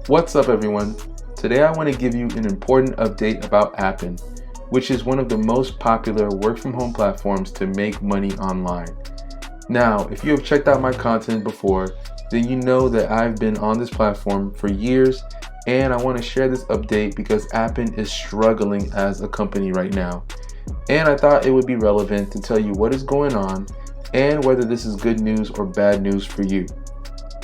What's up everyone? Today I want to give you an important update about Appen, which is one of the most popular work from home platforms to make money online. Now, if you have checked out my content before, then you know that I've been on this platform for years, and I want to share this update because Appen is struggling as a company right now. And I thought it would be relevant to tell you what is going on and whether this is good news or bad news for you.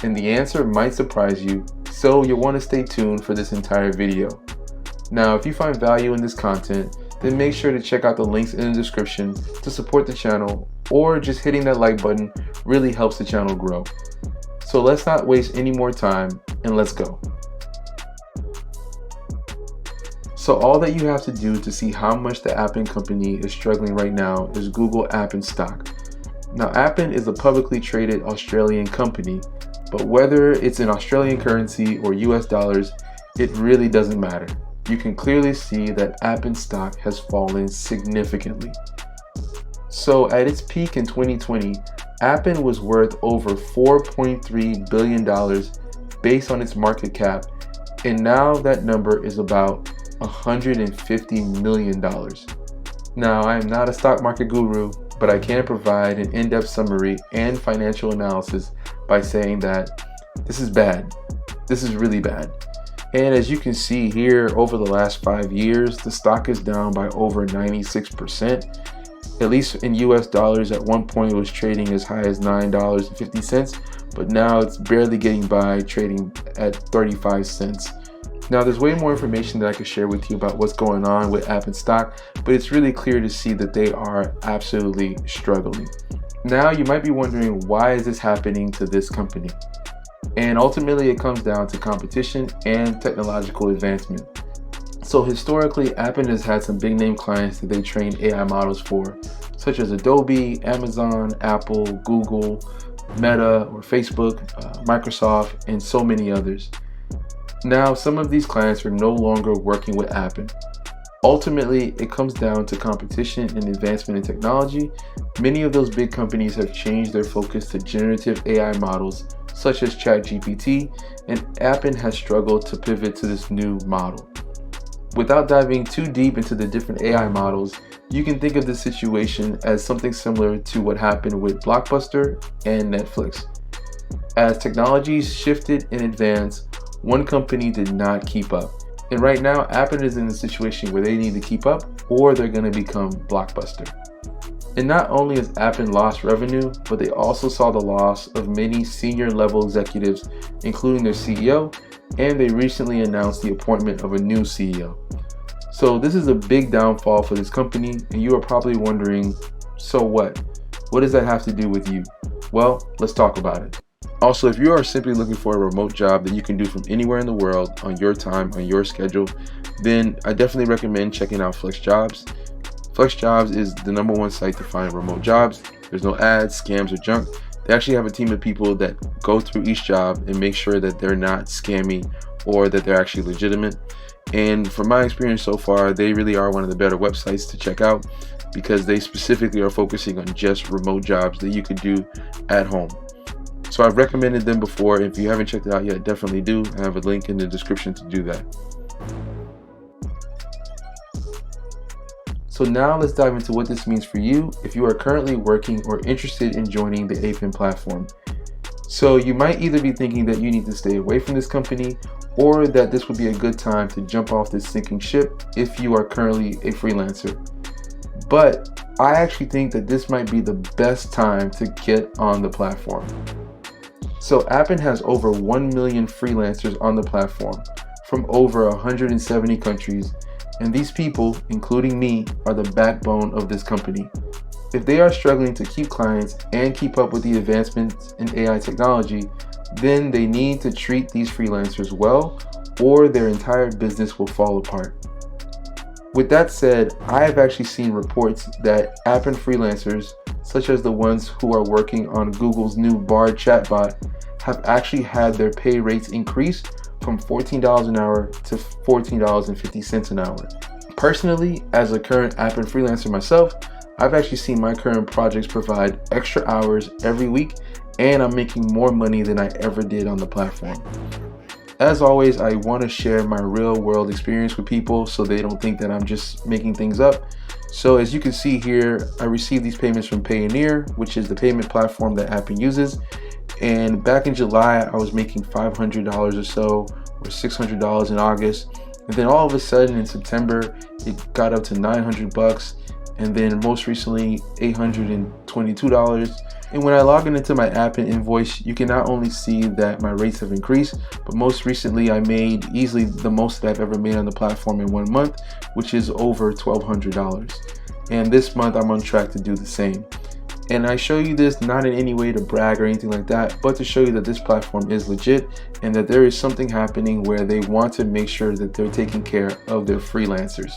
And the answer might surprise you, so you'll want to stay tuned for this entire video. Now, if you find value in this content, then make sure to check out the links in the description to support the channel, or just hitting that like button really helps the channel grow. So let's not waste any more time and let's go. So all that you have to do to see how much the Appen company is struggling right now is Google Appen stock. Now, Appen is a publicly traded Australian company, but whether it's in Australian currency or US dollars, it really doesn't matter. You can clearly see that Appen stock has fallen significantly. So at its peak in 2020, Appen was worth over $4.3 billion based on its market cap, and now that number is about $150 million. Now, I am not a stock market guru, but I can provide an in-depth summary and financial analysis by saying that this is bad. This is really bad. And as you can see here, over the last 5 years, the stock is down by over 96%. At least in US dollars, at one point it was trading as high as $9.50, but now it's barely getting by, trading at 35 cents. Now, there's way more information that I could share with you about what's going on with Appen stock, but it's really clear to see that they are absolutely struggling. Now, you might be wondering, why is this happening to this company? And ultimately, it comes down to competition and technological advancement. So historically, Appen has had some big name clients that they train AI models for, such as Adobe, Amazon, Apple, Google, Meta or Facebook, Microsoft, and so many others. Now, some of these clients are no longer working with Appen. Ultimately, it comes down to competition and advancement in technology. Many of those big companies have changed their focus to generative AI models, such as ChatGPT, and Appen has struggled to pivot to this new model. Without diving too deep into the different AI models, you can think of this situation as something similar to what happened with Blockbuster and Netflix. As technologies shifted and advanced, one company did not keep up. And right now, Appen is in a situation where they need to keep up or they're going to become Blockbuster. And not only has Appen lost revenue, but they also saw the loss of many senior level executives, including their CEO, and they recently announced the appointment of a new CEO. So this is a big downfall for this company, and you are probably wondering, so what? What does that have to do with you? Well, let's talk about it. Also, if you are simply looking for a remote job that you can do from anywhere in the world on your time, on your schedule, then I definitely recommend checking out FlexJobs. FlexJobs is the #1 site to find remote jobs. There's no ads, scams, or junk. They actually have a team of people that go through each job and make sure that they're not scammy or that they're actually legitimate. And from my experience so far, they really are one of the better websites to check out because they specifically are focusing on just remote jobs that you could do at home. So I've recommended them before. If you haven't checked it out yet, definitely do. I have a link in the description to do that. So now let's dive into what this means for you if you are currently working or interested in joining the Appen platform. So you might either be thinking that you need to stay away from this company, or that this would be a good time to jump off this sinking ship if you are currently a freelancer. But I actually think that this might be the best time to get on the platform. So Appen has over 1 million freelancers on the platform from over 170 countries, and these people, including me, are the backbone of this company. If they are struggling to keep clients and keep up with the advancements in AI technology, then they need to treat these freelancers well, or their entire business will fall apart. With that said, I have actually seen reports that Appen freelancers, such as the ones who are working on Google's new Bard chatbot, have actually had their pay rates increase from $14 an hour to $14.50 an hour. Personally, as a current Appen freelancer myself, I've actually seen my current projects provide extra hours every week, and I'm making more money than I ever did on the platform. As always, I want to share my real world experience with people so they don't think that I'm just making things up. So as you can see here, I received these payments from Payoneer, which is the payment platform that Appen uses. And back in July, I was making $500 or so, or $600 in August. And then all of a sudden in September, it got up to $900. And then most recently, $822. And when I log into my Appen invoice, you can not only see that my rates have increased, but most recently I made easily the most that I've ever made on the platform in 1 month, which is over $1,200. And this month I'm on track to do the same. And I show you this not in any way to brag or anything like that, but to show you that this platform is legit and that there is something happening where they want to make sure that they're taking care of their freelancers.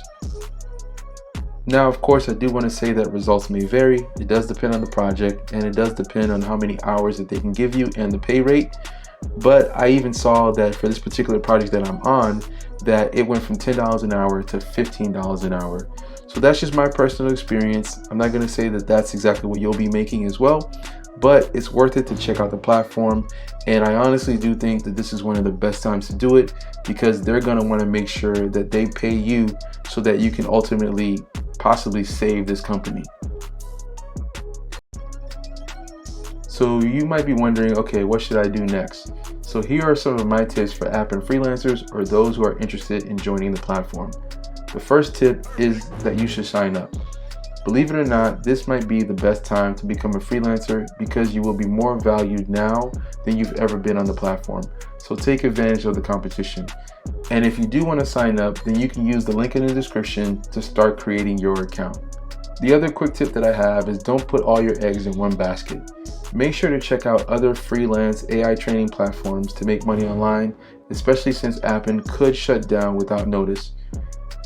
Now, of course, I do want to say that results may vary. It does depend on the project, and it does depend on how many hours that they can give you and the pay rate. But I even saw that for this particular project that I'm on, that it went from $10 an hour to $15 an hour. So that's just my personal experience. I'm not going to say that that's exactly what you'll be making as well, but it's worth it to check out the platform. And I honestly do think that this is one of the best times to do it, because they're going to want to make sure that they pay you so that you can ultimately possibly save this company. So you might be wondering, okay, what should I do next? So here are some of my tips for Appen freelancers or those who are interested in joining the platform. The first tip is that you should sign up. Believe it or not, this might be the best time to become a freelancer because you will be more valued now than you've ever been on the platform. So take advantage of the competition. And if you do want to sign up, then you can use the link in the description to start creating your account. The other quick tip that I have is don't put all your eggs in one basket. Make sure to check out other freelance AI training platforms to make money online, especially since Appen could shut down without notice.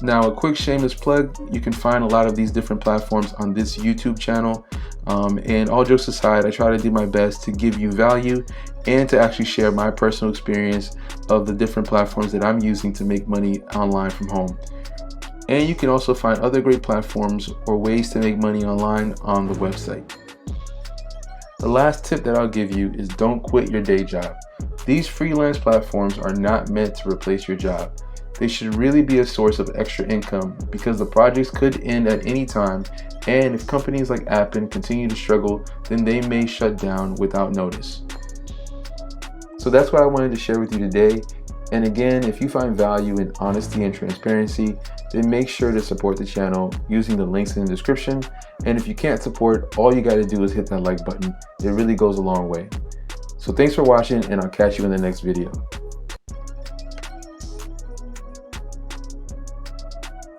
Now, a quick shameless plug, you can find a lot of these different platforms on this YouTube channel. And all jokes aside, I try to do my best to give you value and to actually share my personal experience of the different platforms that I'm using to make money online from home. And you can also find other great platforms or ways to make money online on the website. The last tip that I'll give you is don't quit your day job. These freelance platforms are not meant to replace your job. They should really be a source of extra income because the projects could end at any time, and if companies like Appen continue to struggle, then they may shut down without notice. So that's what I wanted to share with you today. And again, if you find value in honesty and transparency, then make sure to support the channel using the links in the description. And if you can't support, all you got to do is hit that like button. It really goes a long way. So thanks for watching, and I'll catch you in the next video.